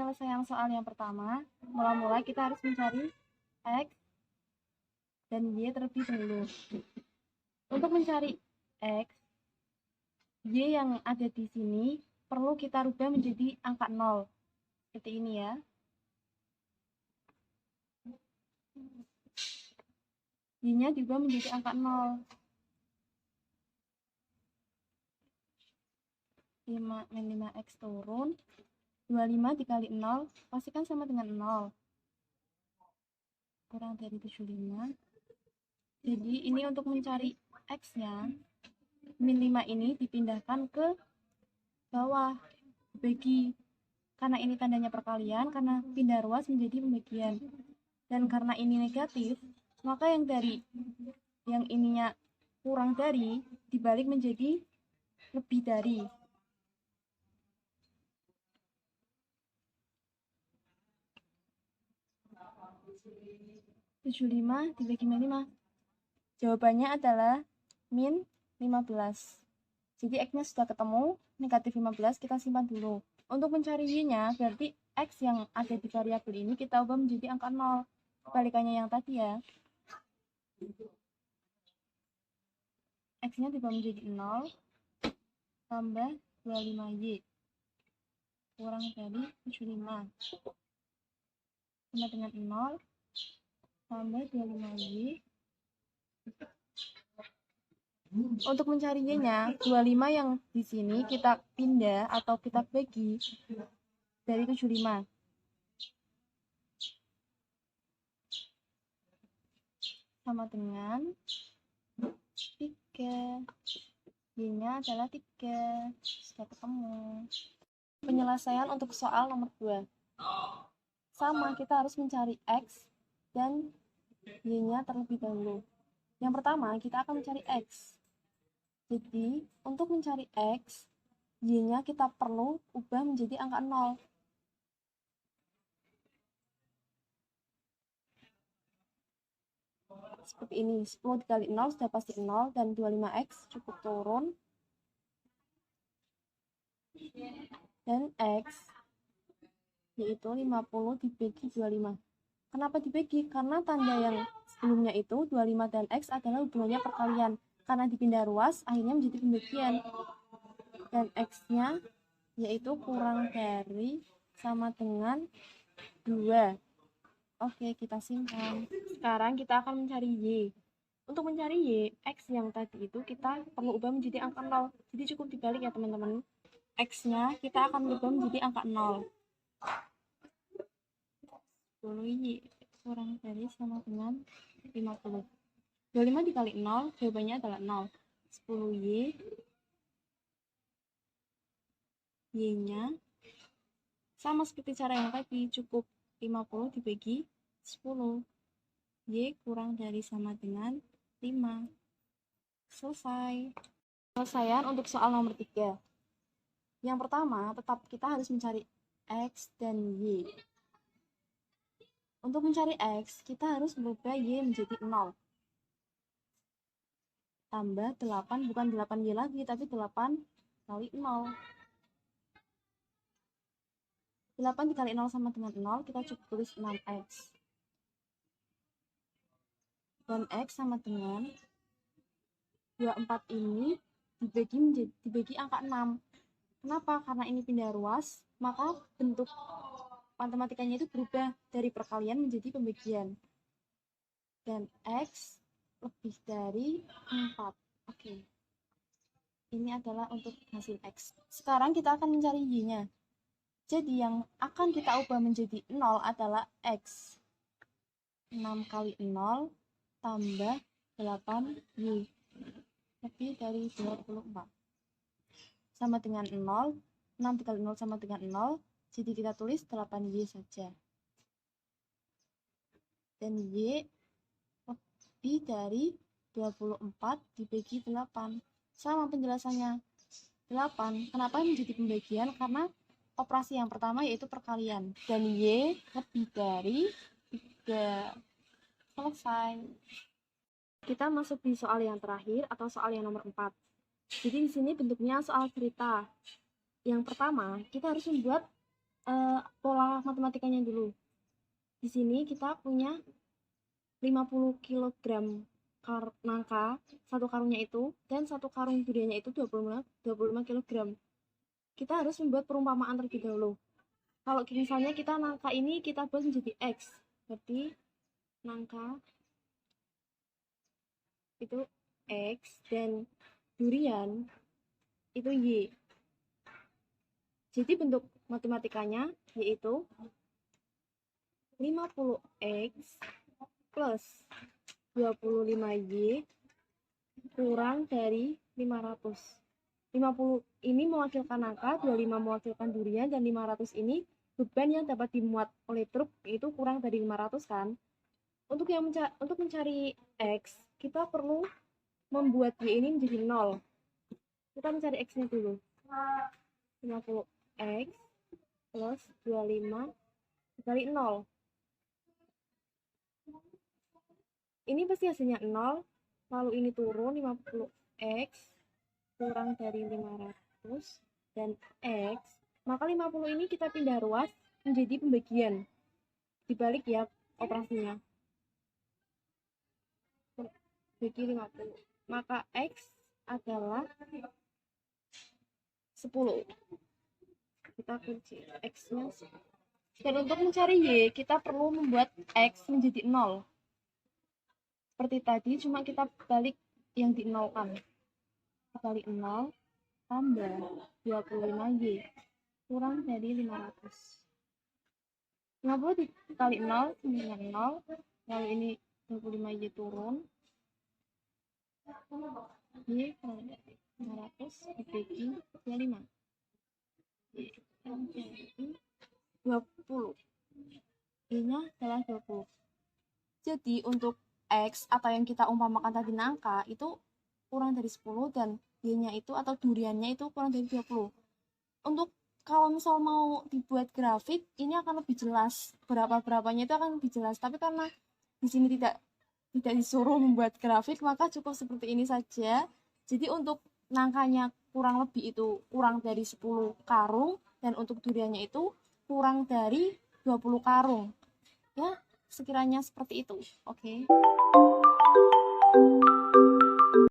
penyelesaian soal yang pertama, mula-mula kita harus mencari X dan Y terlebih dahulu. Untuk mencari X, Y yang ada di sini perlu kita rubah menjadi angka 0. Seperti ini ya. Y-nya diubah menjadi angka 0. 5 min 5X turun. 25 dikali 0, pastikan sama dengan 0. Kurang dari 75. Jadi ini untuk mencari X-nya, min 5 ini dipindahkan ke bawah, bagi. Karena ini tandanya perkalian, karena pindah ruas menjadi pembagian. Dan karena ini negatif, maka yang ininya kurang dari, dibalik menjadi lebih dari. 75 dibagi min 5. Jawabannya adalah min 15. Jadi X-nya sudah ketemu, negatif 15 kita simpan dulu. Untuk mencari Y-nya, berarti X yang ada di variabel ini kita ubah menjadi angka 0. Kebalikannya yang tadi ya. X-nya diubah menjadi 0, tambah 25Y. Kurang dari 75. Sama dengan 0, tambah 25Y. Untuk mencari Y-nya, 25 yang di sini kita pindah atau kita bagi dari 75. Sama dengan 3. Y-nya adalah 3. Sudah ketemu. Penyelesaian untuk soal nomor 2. Sama, kita harus mencari X dan Y-nya terlebih dahulu. Yang pertama, kita akan mencari X. Jadi, untuk mencari X, Y-nya kita perlu ubah menjadi angka 0. Seperti ini, 10 dikali 0 sudah pasti 0, dan 25X cukup turun. Dan X, yaitu 50 dibagi 25. Kenapa dibagi? Karena tanda yang sebelumnya itu, 25 dan X adalah hubungannya perkalian. Karena dipindah ruas, akhirnya menjadi pembagian. Dan X-nya yaitu kurang dari sama dengan 2. Oke, kita simpan. Sekarang kita akan mencari Y. Untuk mencari Y, X yang tadi itu kita perlu ubah menjadi angka 0. Jadi cukup dibalik ya teman-teman. X-nya kita akan ubah menjadi angka 0. 10Y kurang dari sama dengan 50. 25 dikali 0, jawabannya adalah 0. 10Y, Y-nya sama seperti cara yang tadi, cukup 50 dibagi 10. Y kurang dari sama dengan 5. Selesai. Penyelesaian untuk soal nomor 3. Yang pertama, tetap kita harus mencari X dan Y. Untuk mencari X, kita harus merubah Y menjadi 0. Tambah 8, bukan 8Y lagi, tapi 8 kali 0. 8 dikali 0 sama dengan 0, kita cukup tulis 6X. Dan X sama dengan 24 ini dibagi angka 6. Kenapa? Karena ini pindah ruas, maka bentuk matematikanya itu berubah dari perkalian menjadi pembagian. Dan X lebih dari 4. Oke. Ini adalah untuk hasil X. Sekarang kita akan mencari Y-nya. Jadi yang akan kita ubah menjadi 0 adalah X. 6 kali 0 tambah 8Y. Lebih dari 24. Sama dengan 0. 6 dikali 0 sama dengan 0. Jadi kita tulis 8Y saja. Dan Y lebih dari 24 dibagi 8. Sama penjelasannya. 8. Kenapa menjadi pembagian? Karena operasi yang pertama yaitu perkalian. Dan Y lebih dari 3. Selesai. Kita masuk di soal yang terakhir atau soal yang nomor 4. Jadi di sini bentuknya soal cerita. Yang pertama, kita harus membuat pola matematikanya dulu. Di sini kita punya 50 kg nangka, satu karungnya itu, dan satu karung duriannya itu 25 kg. Kita harus membuat perumpamaan terlebih dahulu. Kalau misalnya kita nangka ini kita buat menjadi X, berarti nangka itu X dan durian itu Y. Jadi bentuk matematikanya yaitu 50X plus 25Y kurang dari 500. 50 ini mewakilkan angka, 25 mewakilkan durian, dan 500 ini beban yang dapat dimuat oleh truk, itu kurang dari 500 kan. Untuk mencari X, kita perlu membuat Y ini menjadi 0. Kita mencari X-nya dulu. 50X plus 25 dikali 0. Ini pasti hasilnya 0, lalu ini turun 50X kurang dari 500 dan X, maka 50 ini kita pindah ruas menjadi pembagian. Dibalik ya operasinya. Bagi 50. Maka X adalah 10. Kita kunci X-nya. Dan untuk mencari Y, kita perlu membuat X menjadi 0. Seperti tadi, cuma kita balik yang di 0 kan. Kali 0 tambah 25Y kurang dari 500. 50 dikali 0 sama 0, lalu ini 25Y turun, Y kurang dari 500 dibagi 25, Y kurang dari 20, Y-nya adalah 20. Jadi untuk X atau yang kita umpamakan tadi nangka itu kurang dari 10 dan Y-nya itu atau duriannya itu kurang dari 20. Untuk kalau misal mau dibuat grafik, ini akan lebih jelas. Berapa-berapanya itu akan lebih jelas. Tapi karena di sini tidak disuruh membuat grafik, maka cukup seperti ini saja. Jadi untuk nangkanya kurang lebih itu kurang dari 10 karung, dan untuk duriannya itu kurang dari 20 karung. Ya, sekiranya seperti itu. Oke.